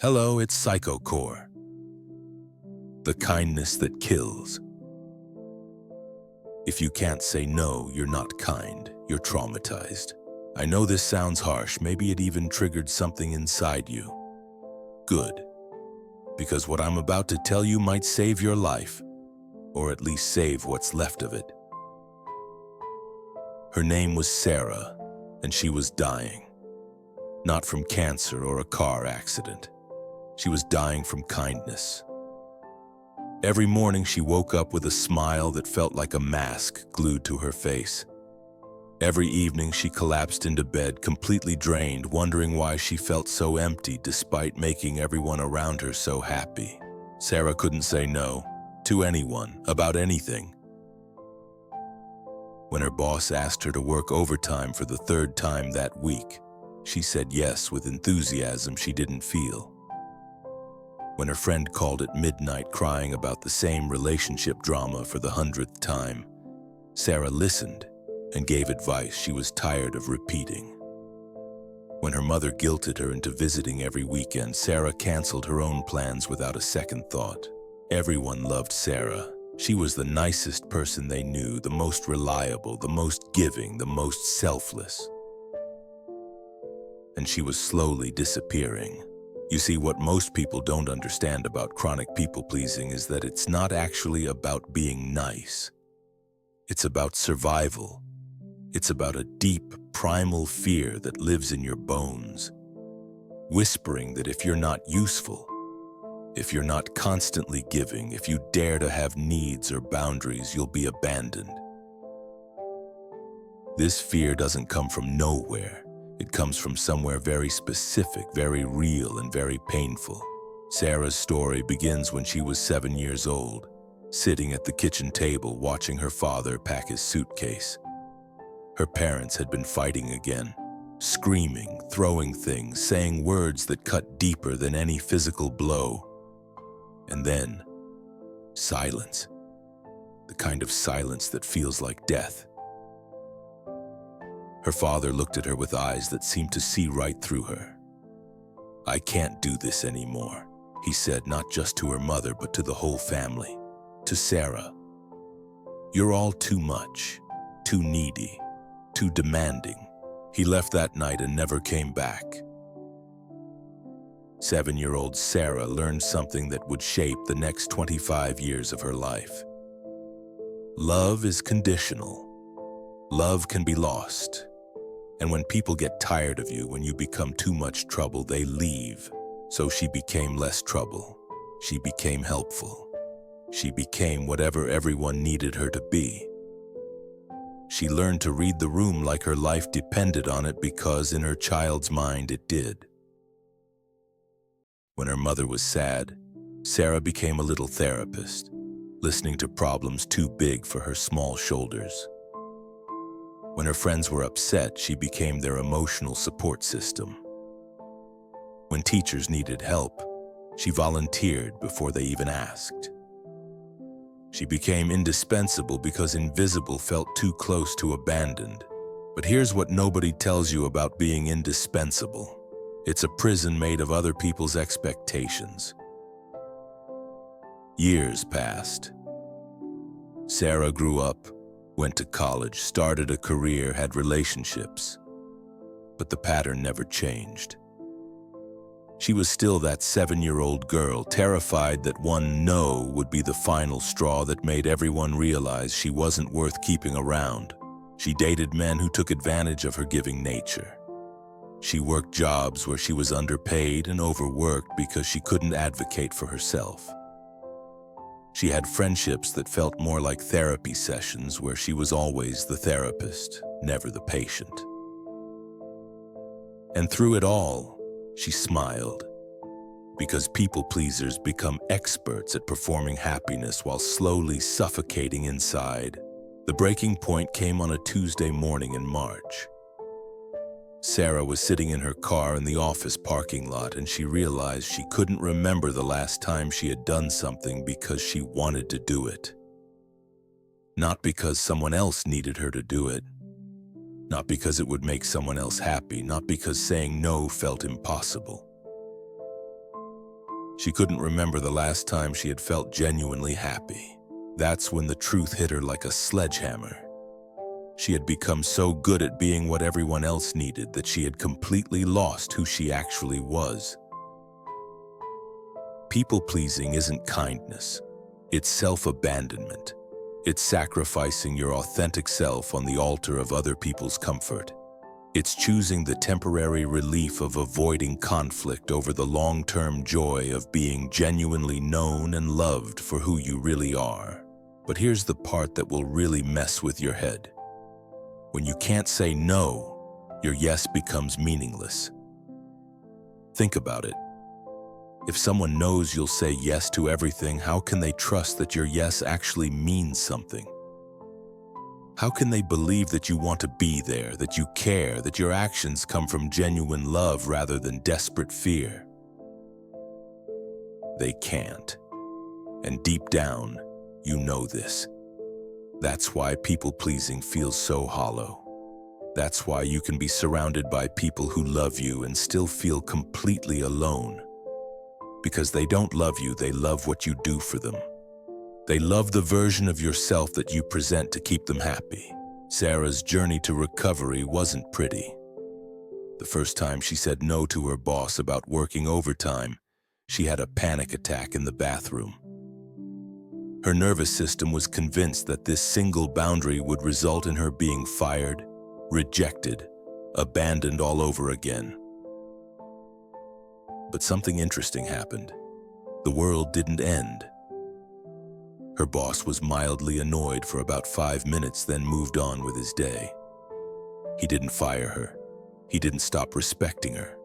Hello, it's Psychocore. The kindness that kills. If you can't say no, you're not kind, you're traumatized. I know this sounds harsh, maybe it even triggered something inside you. Good, because what I'm about to tell you might save your life, or at least save what's left of it. Her name was Sarah, and she was dying. Not from cancer or a car accident. She was dying from kindness. Every morning she woke up with a smile that felt like a mask glued to her face. Every evening she collapsed into bed, completely drained, wondering why she felt so empty despite making everyone around her so happy. Sarah couldn't say no to anyone about anything. When her boss asked her to work overtime for the third time that week, she said yes with enthusiasm she didn't feel. When her friend called at midnight crying about the same relationship drama for the 100th time, Sarah listened and gave advice she was tired of repeating. When her mother guilted her into visiting every weekend, Sarah canceled her own plans without a second thought. Everyone loved Sarah. She was the nicest person they knew, the most reliable, the most giving, the most selfless. And she was slowly disappearing. You see, what most people don't understand about chronic people-pleasing is that it's not actually about being nice. It's about survival. It's about a deep, primal fear that lives in your bones, whispering that if you're not useful, if you're not constantly giving, if you dare to have needs or boundaries, you'll be abandoned. This fear doesn't come from nowhere. It comes from somewhere very specific, very real, and very painful. Sarah's story begins when she was 7 years old, sitting at the kitchen table watching her father pack his suitcase. Her parents had been fighting again, screaming, throwing things, saying words that cut deeper than any physical blow. And then, silence. The kind of silence that feels like death. Her father looked at her with eyes that seemed to see right through her. "I can't do this anymore," he said, not just to her mother, but to the whole family, to Sarah. "You're all too much, too needy, too demanding." He left that night and never came back. 7-year-old Sarah learned something that would shape the next 25 years of her life. Love is conditional. Love can be lost. And when people get tired of you, when you become too much trouble, they leave. So she became less trouble. She became helpful. She became whatever everyone needed her to be. She learned to read the room like her life depended on it, because in her child's mind it did. When her mother was sad, Sarah became a little therapist, listening to problems too big for her small shoulders. When her friends were upset, she became their emotional support system. When teachers needed help, she volunteered before they even asked. She became indispensable because invisible felt too close to abandoned. But here's what nobody tells you about being indispensable. It's a prison made of other people's expectations. Years passed. Sarah grew up, went to college, started a career, had relationships. But the pattern never changed. She was still that 7-year-old girl, terrified that one no would be the final straw that made everyone realize she wasn't worth keeping around. She dated men who took advantage of her giving nature. She worked jobs where she was underpaid and overworked because she couldn't advocate for herself. She had friendships that felt more like therapy sessions where she was always the therapist, never the patient. And through it all, she smiled, because people-pleasers become experts at performing happiness while slowly suffocating inside. The breaking point came on a Tuesday morning in March. Sarah was sitting in her car in the office parking lot, and she realized she couldn't remember the last time she had done something because she wanted to do it. Not because someone else needed her to do it. Not because it would make someone else happy. Not because saying no felt impossible. She couldn't remember the last time she had felt genuinely happy. That's when the truth hit her like a sledgehammer. She had become so good at being what everyone else needed that she had completely lost who she actually was. People-pleasing isn't kindness. It's self-abandonment. It's sacrificing your authentic self on the altar of other people's comfort. It's choosing the temporary relief of avoiding conflict over the long-term joy of being genuinely known and loved for who you really are. But here's the part that will really mess with your head. When you can't say no, your yes becomes meaningless. Think about it. If someone knows you'll say yes to everything, how can they trust that your yes actually means something? How can they believe that you want to be there, that you care, that your actions come from genuine love rather than desperate fear? They can't. And deep down, you know this. That's why people-pleasing feels so hollow. That's why you can be surrounded by people who love you and still feel completely alone. Because they don't love you, they love what you do for them. They love the version of yourself that you present to keep them happy. Sarah's journey to recovery wasn't pretty. The first time she said no to her boss about working overtime, she had a panic attack in the bathroom. Her nervous system was convinced that this single boundary would result in her being fired, rejected, abandoned all over again. But something interesting happened. The world didn't end. Her boss was mildly annoyed for about 5 minutes, then moved on with his day. He didn't fire her. He didn't stop respecting her.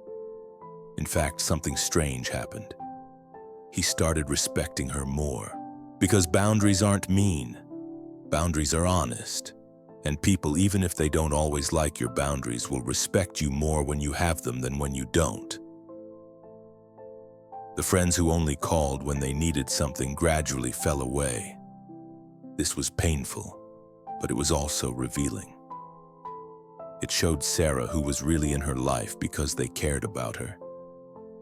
In fact, something strange happened. He started respecting her more. Because boundaries aren't mean. Boundaries are honest. And people, even if they don't always like your boundaries, will respect you more when you have them than when you don't. The friends who only called when they needed something gradually fell away. This was painful, but it was also revealing. It showed Sarah who was really in her life because they cared about her,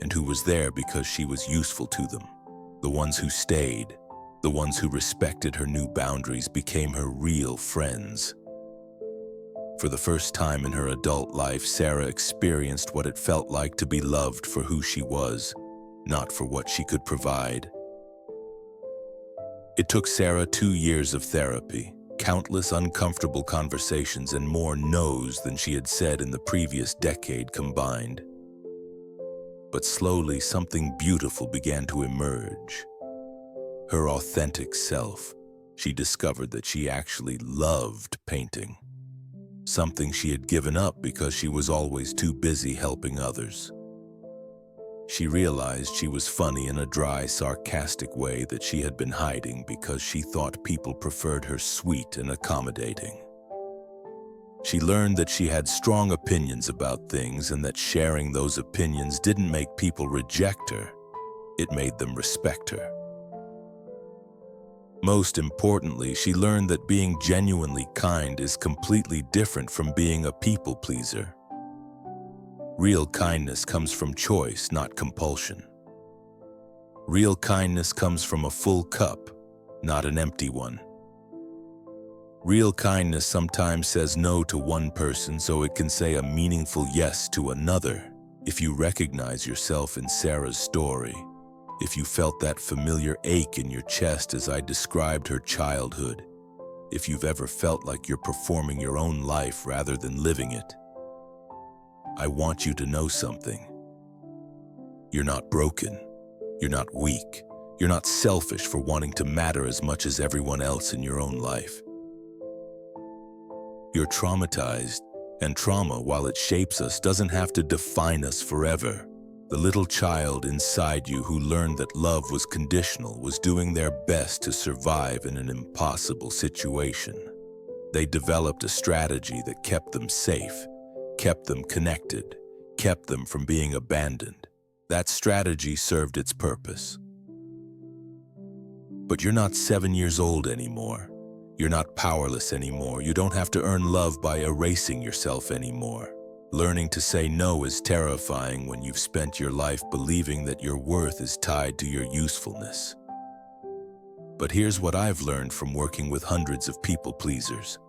and who was there because she was useful to them. The ones who stayed, the ones who respected her new boundaries, became her real friends. For the first time in her adult life, Sarah experienced what it felt like to be loved for who she was, not for what she could provide. It took Sarah 2 years of therapy, countless uncomfortable conversations, and more no's than she had said in the previous decade combined. But slowly, something beautiful began to emerge. Her authentic self. She discovered that she actually loved painting. Something she had given up because she was always too busy helping others. She realized she was funny in a dry, sarcastic way that she had been hiding because she thought people preferred her sweet and accommodating. She learned that she had strong opinions about things and that sharing those opinions didn't make people reject her. It made them respect her. Most importantly, she learned that being genuinely kind is completely different from being a people pleaser. Real kindness comes from choice, not compulsion. Real kindness comes from a full cup, not an empty one. Real kindness sometimes says no to one person so it can say a meaningful yes to another. If you recognize yourself in Sarah's story, if you felt that familiar ache in your chest as I described her childhood, if you've ever felt like you're performing your own life rather than living it, I want you to know something. You're not broken. You're not weak. You're not selfish for wanting to matter as much as everyone else in your own life. You're traumatized, and trauma, while it shapes us, doesn't have to define us forever. The little child inside you who learned that love was conditional was doing their best to survive in an impossible situation. They developed a strategy that kept them safe, kept them connected, kept them from being abandoned. That strategy served its purpose. But you're not 7 years old anymore. You're not powerless anymore. You don't have to earn love by erasing yourself anymore. Learning to say no is terrifying when you've spent your life believing that your worth is tied to your usefulness. But here's what I've learned from working with hundreds of people-pleasers.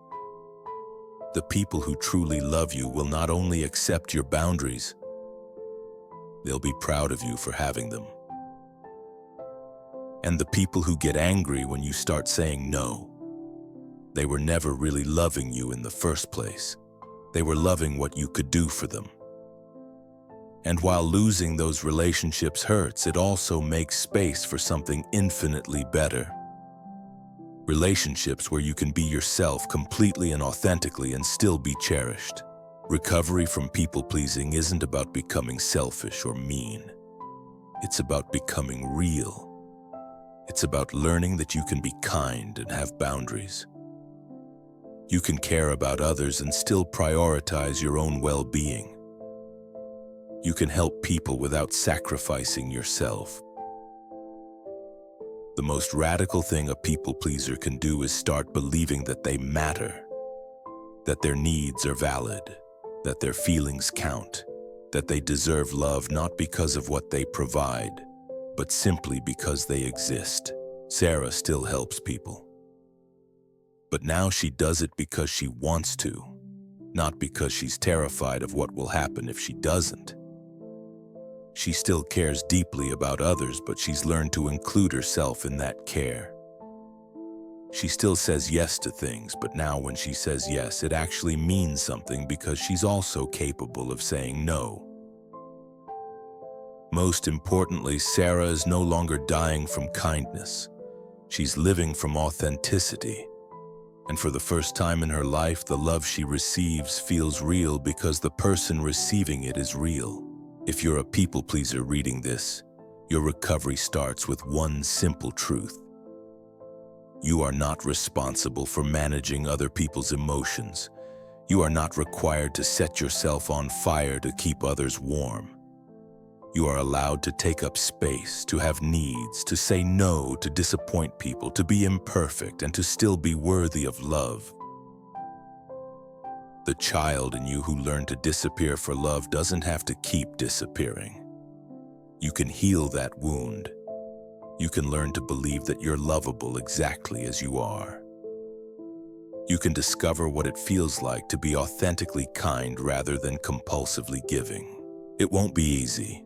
The people who truly love you will not only accept your boundaries, they'll be proud of you for having them. And the people who get angry when you start saying no, they were never really loving you in the first place. They were loving what you could do for them. And while losing those relationships hurts, it also makes space for something infinitely better. Relationships where you can be yourself completely and authentically and still be cherished. Recovery from people-pleasing isn't about becoming selfish or mean. It's about becoming real. It's about learning that you can be kind and have boundaries. You can care about others and still prioritize your own well-being. You can help people without sacrificing yourself. The most radical thing a people-pleaser can do is start believing that they matter, that their needs are valid, that their feelings count, that they deserve love not because of what they provide, but simply because they exist. Sarah still helps people. But now she does it because she wants to, not because she's terrified of what will happen if she doesn't. She still cares deeply about others, but she's learned to include herself in that care. She still says yes to things, but now when she says yes, it actually means something because she's also capable of saying no. Most importantly, Sarah is no longer dying from kindness. She's living from authenticity. And for the first time in her life, the love she receives feels real because the person receiving it is real. If you're a people-pleaser reading this, your recovery starts with one simple truth. You are not responsible for managing other people's emotions. You are not required to set yourself on fire to keep others warm. You are allowed to take up space, to have needs, to say no, to disappoint people, to be imperfect, and to still be worthy of love. The child in you who learned to disappear for love doesn't have to keep disappearing. You can heal that wound. You can learn to believe that you're lovable exactly as you are. You can discover what it feels like to be authentically kind rather than compulsively giving. It won't be easy.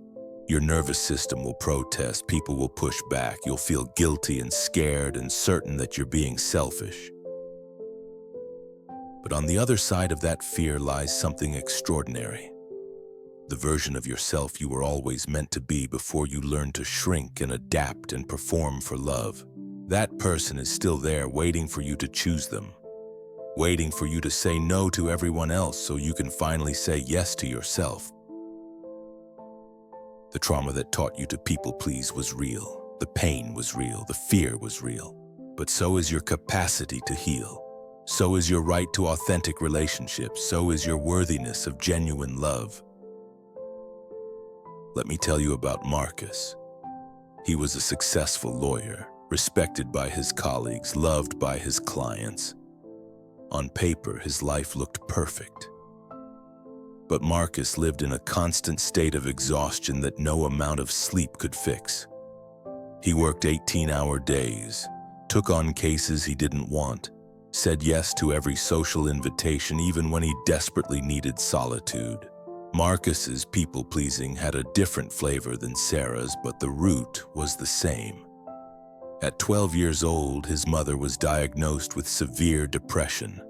Your nervous system will protest, people will push back, you'll feel guilty and scared and certain that you're being selfish. But on the other side of that fear lies something extraordinary. The version of yourself you were always meant to be before you learned to shrink and adapt and perform for love. That person is still there waiting for you to choose them, waiting for you to say no to everyone else so you can finally say yes to yourself. The trauma that taught you to people-please was real. The pain was real. The fear was real. But so is your capacity to heal. So is your right to authentic relationships. So is your worthiness of genuine love. Let me tell you about Marcus. He was a successful lawyer, respected by his colleagues, loved by his clients. On paper, his life looked perfect. But Marcus lived in a constant state of exhaustion that no amount of sleep could fix. He worked 18-hour days, took on cases he didn't want, said yes to every social invitation even when he desperately needed solitude. Marcus's people-pleasing had a different flavor than Sarah's, but the root was the same. At 12 years old, his mother was diagnosed with severe depression.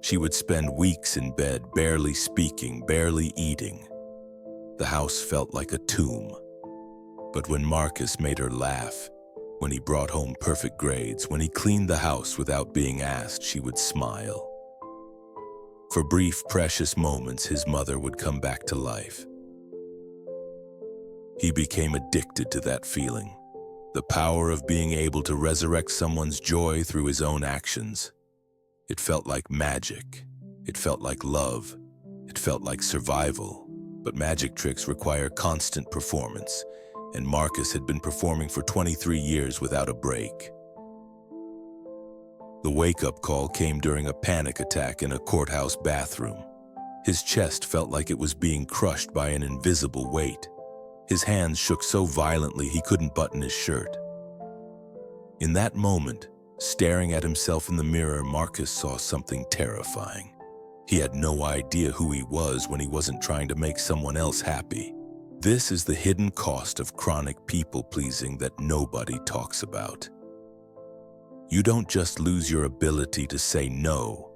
She would spend weeks in bed, barely speaking, barely eating. The house felt like a tomb. But when Marcus made her laugh, when he brought home perfect grades, when he cleaned the house without being asked, she would smile. For brief, precious moments, his mother would come back to life. He became addicted to that feeling, the power of being able to resurrect someone's joy through his own actions. It felt like magic. It felt like love. It felt like survival. But magic tricks require constant performance, and Marcus had been performing for 23 years without a break. The wake-up call came during a panic attack in a courthouse bathroom. His chest felt like it was being crushed by an invisible weight. His hands shook so violently he couldn't button his shirt. In that moment, staring at himself in the mirror, Marcus saw something terrifying. He had no idea who he was when he wasn't trying to make someone else happy. This is the hidden cost of chronic people-pleasing that nobody talks about. You don't just lose your ability to say no,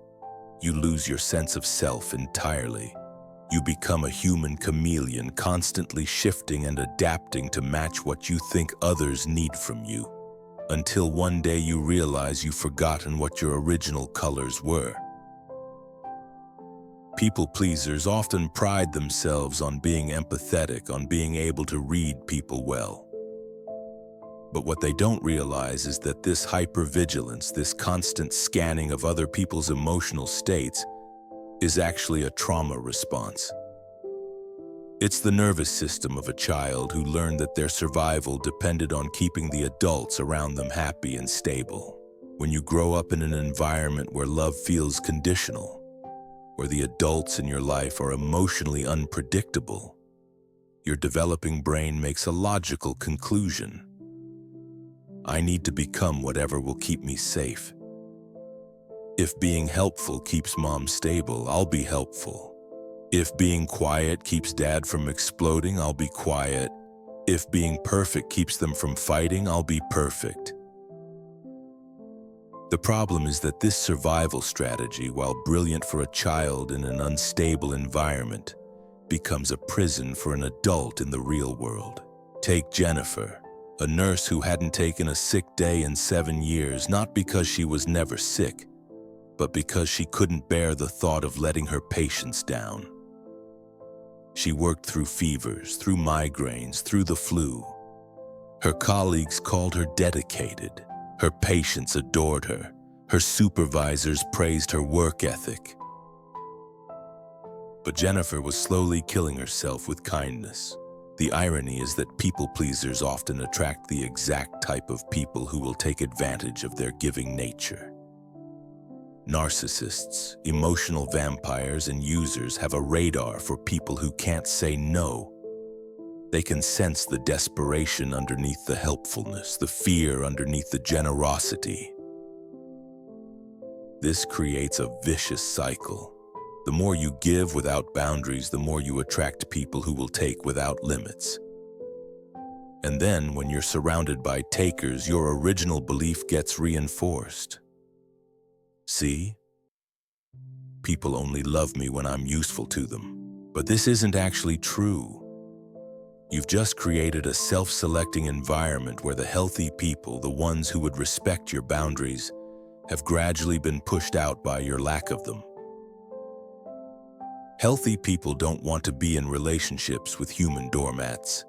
you lose your sense of self entirely. You become a human chameleon, constantly shifting and adapting to match what you think others need from you, until one day you realize you've forgotten what your original colors were. People-pleasers often pride themselves on being empathetic, on being able to read people well. But what they don't realize is that this hypervigilance, this constant scanning of other people's emotional states, is actually a trauma response. It's the nervous system of a child who learned that their survival depended on keeping the adults around them happy and stable. When you grow up in an environment where love feels conditional, where the adults in your life are emotionally unpredictable, your developing brain makes a logical conclusion. I need to become whatever will keep me safe. If being helpful keeps mom stable, I'll be helpful. If being quiet keeps dad from exploding, I'll be quiet. If being perfect keeps them from fighting, I'll be perfect. The problem is that this survival strategy, while brilliant for a child in an unstable environment, becomes a prison for an adult in the real world. Take Jennifer, a nurse who hadn't taken a sick day in 7 years, not because she was never sick, but because she couldn't bear the thought of letting her patients down. She worked through fevers, through migraines, through the flu. Her colleagues called her dedicated. Her patients adored her. Her supervisors praised her work ethic. But Jennifer was slowly killing herself with kindness. The irony is that people-pleasers often attract the exact type of people who will take advantage of their giving nature. Narcissists, emotional vampires, and users have a radar for people who can't say no. They can sense the desperation underneath the helpfulness, the fear underneath the generosity. This creates a vicious cycle. The more you give without boundaries, the more you attract people who will take without limits. And then, when you're surrounded by takers, your original belief gets reinforced. See? People only love me when I'm useful to them. But this isn't actually true. You've just created a self-selecting environment where the healthy people, the ones who would respect your boundaries, have gradually been pushed out by your lack of them. Healthy people don't want to be in relationships with human doormats.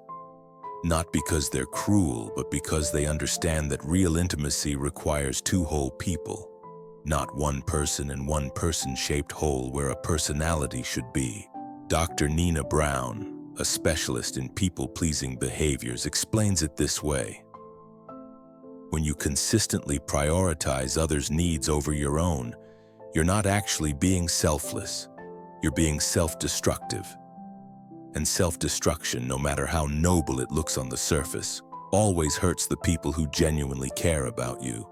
Not because they're cruel, but because they understand that real intimacy requires two whole people, not one person and one person-shaped whole where a personality should be. Dr. Nina Brown, a specialist in people-pleasing behaviors, explains it this way. When you consistently prioritize others' needs over your own, you're not actually being selfless. You're being self-destructive. And self-destruction, no matter how noble it looks on the surface, always hurts the people who genuinely care about you.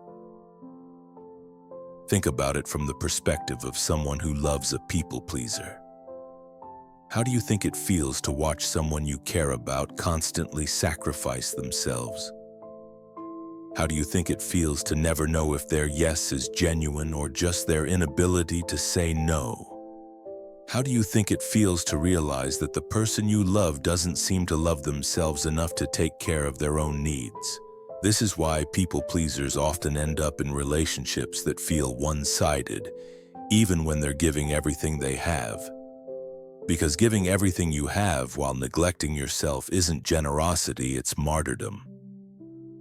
Think about it from the perspective of someone who loves a people-pleaser. How do you think it feels to watch someone you care about constantly sacrifice themselves? How do you think it feels to never know if their yes is genuine or just their inability to say no? How do you think it feels to realize that the person you love doesn't seem to love themselves enough to take care of their own needs? This is why people-pleasers often end up in relationships that feel one-sided, even when they're giving everything they have. Because giving everything you have while neglecting yourself isn't generosity, it's martyrdom.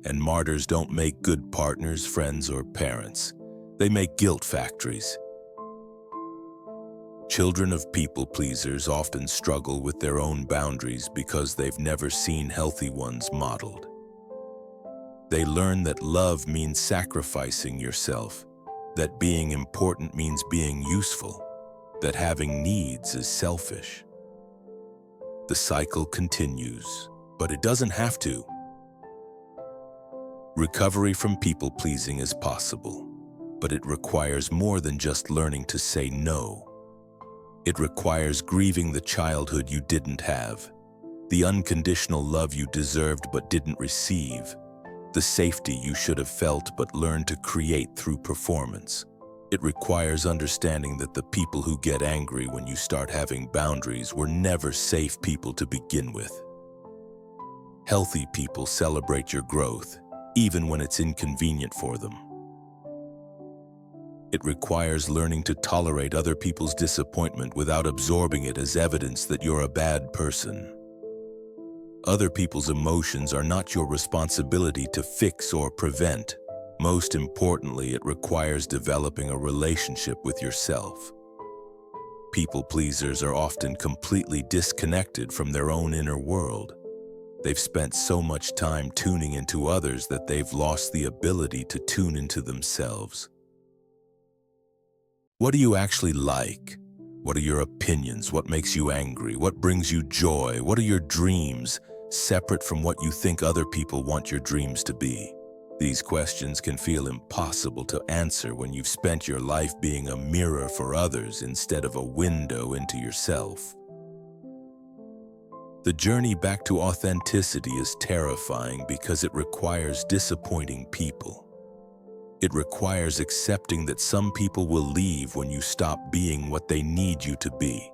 And martyrs don't make good partners, friends, or parents. They make guilt factories. Children of people-pleasers often struggle with their own boundaries because they've never seen healthy ones modeled. They learn that love means sacrificing yourself, that being important means being useful, that having needs is selfish. The cycle continues, but it doesn't have to. Recovery from people-pleasing is possible, but it requires more than just learning to say no. It requires grieving the childhood you didn't have, the unconditional love you deserved but didn't receive, the safety you should have felt but learned to create through performance. It requires understanding that the people who get angry when you start having boundaries were never safe people to begin with. Healthy people celebrate your growth, even when it's inconvenient for them. It requires learning to tolerate other people's disappointment without absorbing it as evidence that you're a bad person. Other people's emotions are not your responsibility to fix or prevent. Most importantly, it requires developing a relationship with yourself. People pleasers are often completely disconnected from their own inner world. They've spent so much time tuning into others that they've lost the ability to tune into themselves. What do you actually like? What are your opinions? What makes you angry? What brings you joy? What are your dreams, separate from what you think other people want your dreams to be? These questions can feel impossible to answer when you've spent your life being a mirror for others instead of a window into yourself. The journey back to authenticity is terrifying because it requires disappointing people. It requires accepting that some people will leave when you stop being what they need you to be.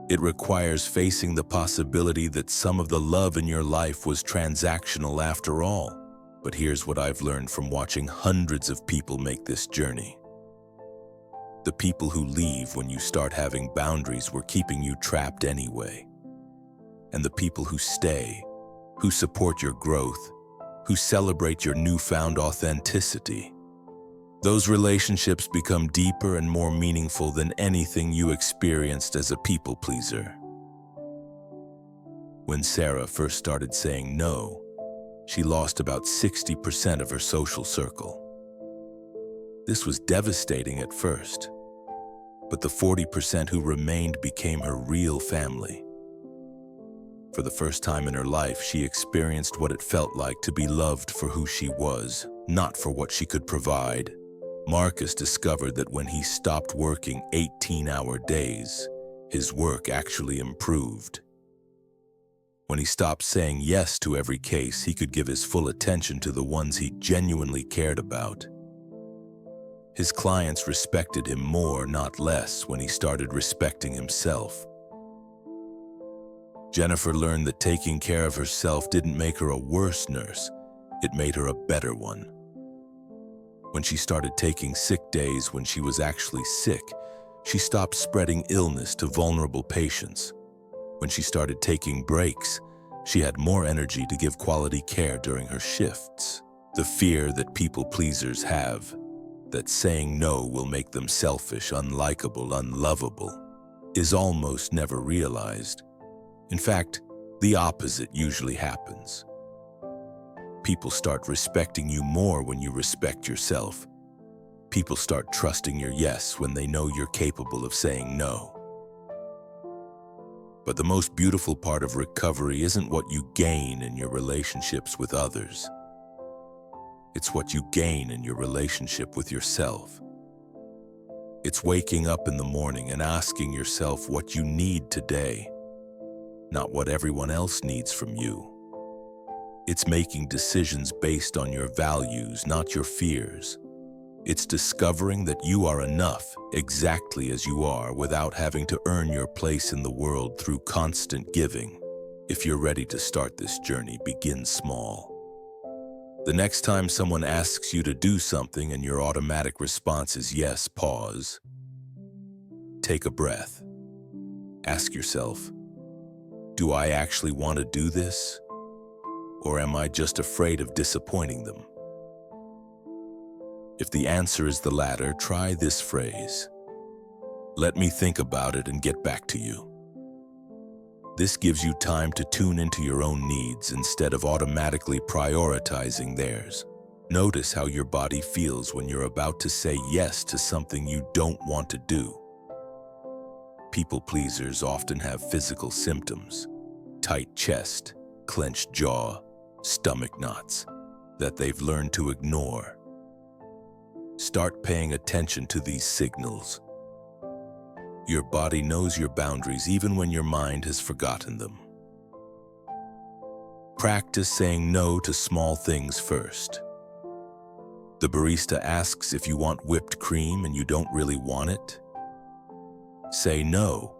It requires facing the possibility that some of the love in your life was transactional after all. But here's what I've learned from watching hundreds of people make this journey. The people who leave when you start having boundaries were keeping you trapped anyway. And the people who stay, who support your growth, who celebrate your newfound authenticity, those relationships become deeper and more meaningful than anything you experienced as a people pleaser. When Sarah first started saying no, she lost about 60% of her social circle. This was devastating at first, but the 40% who remained became her real family. For the first time in her life, she experienced what it felt like to be loved for who she was, not for what she could provide. Marcus discovered that when he stopped working 18-hour days, his work actually improved. When he stopped saying yes to every case, he could give his full attention to the ones he genuinely cared about. His clients respected him more, not less, when he started respecting himself. Jennifer learned that taking care of herself didn't make her a worse nurse, it made her a better one. When she started taking sick days when she was actually sick, she stopped spreading illness to vulnerable patients. When she started taking breaks, she had more energy to give quality care during her shifts. The fear that people pleasers have, that saying no will make them selfish, unlikable, unlovable, is almost never realized. In fact, the opposite usually happens. People start respecting you more when you respect yourself. People start trusting your yes when they know you're capable of saying no. But the most beautiful part of recovery isn't what you gain in your relationships with others. It's what you gain in your relationship with yourself. It's waking up in the morning and asking yourself what you need today, not what everyone else needs from you. It's making decisions based on your values, not your fears. It's discovering that you are enough exactly as you are without having to earn your place in the world through constant giving. If you're ready to start this journey, begin small. The next time someone asks you to do something and your automatic response is yes, pause. Take a breath. Ask yourself, do I actually want to do this? Or am I just afraid of disappointing them? If the answer is the latter, try this phrase. Let me think about it and get back to you. This gives you time to tune into your own needs instead of automatically prioritizing theirs. Notice how your body feels when you're about to say yes to something you don't want to do. people pleasers often have physical symptoms: tight chest, clenched jaw, stomach knots that they've learned to ignore. Start paying attention to these signals. Your body knows your boundaries even when your mind has forgotten them. Practice saying no to small things first. The barista asks if you want whipped cream and you don't really want it. Say no.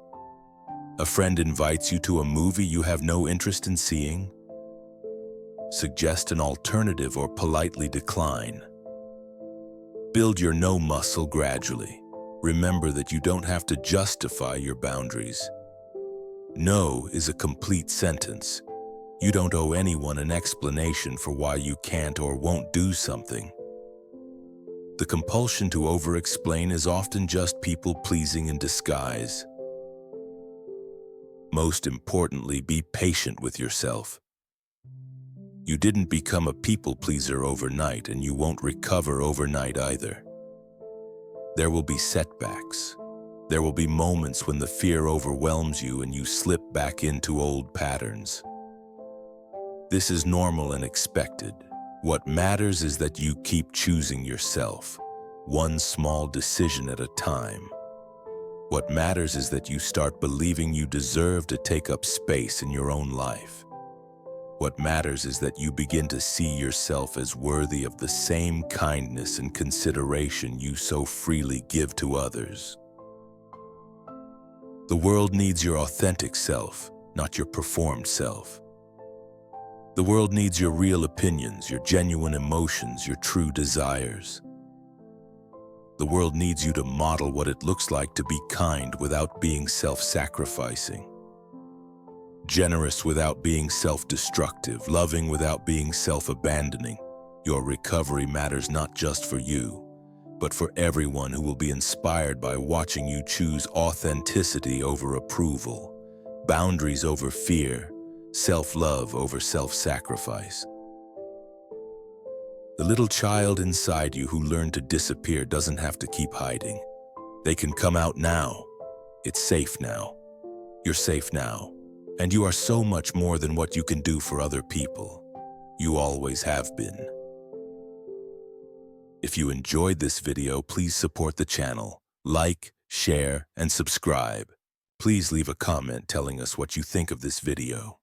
A friend invites you to a movie you have no interest in seeing. Suggest an alternative or politely decline. Build your no muscle gradually. Remember that you don't have to justify your boundaries. No is a complete sentence. You don't owe anyone an explanation for why you can't or won't do something. The compulsion to over-explain is often just people-pleasing in disguise. Most importantly, be patient with yourself. You didn't become a people-pleaser overnight, and you won't recover overnight either. There will be setbacks. There will be moments when the fear overwhelms you and you slip back into old patterns. This is normal and expected. What matters is that you keep choosing yourself, one small decision at a time. What matters is that you start believing you deserve to take up space in your own life. What matters is that you begin to see yourself as worthy of the same kindness and consideration you so freely give to others. The world needs your authentic self, not your performed self. The world needs your real opinions, your genuine emotions, your true desires. The world needs you to model what it looks like to be kind without being self-sacrificing. Generous without being self-destructive, loving without being self-abandoning. Your recovery matters not just for you, but for everyone who will be inspired by watching you choose authenticity over approval, boundaries over fear, self-love over self-sacrifice. The little child inside you who learned to disappear doesn't have to keep hiding. They can come out now. It's safe now. You're safe now. And you are so much more than what you can do for other people. You always have been. If you enjoyed this video, please support the channel. Like, share, and subscribe. Please leave a comment telling us what you think of this video.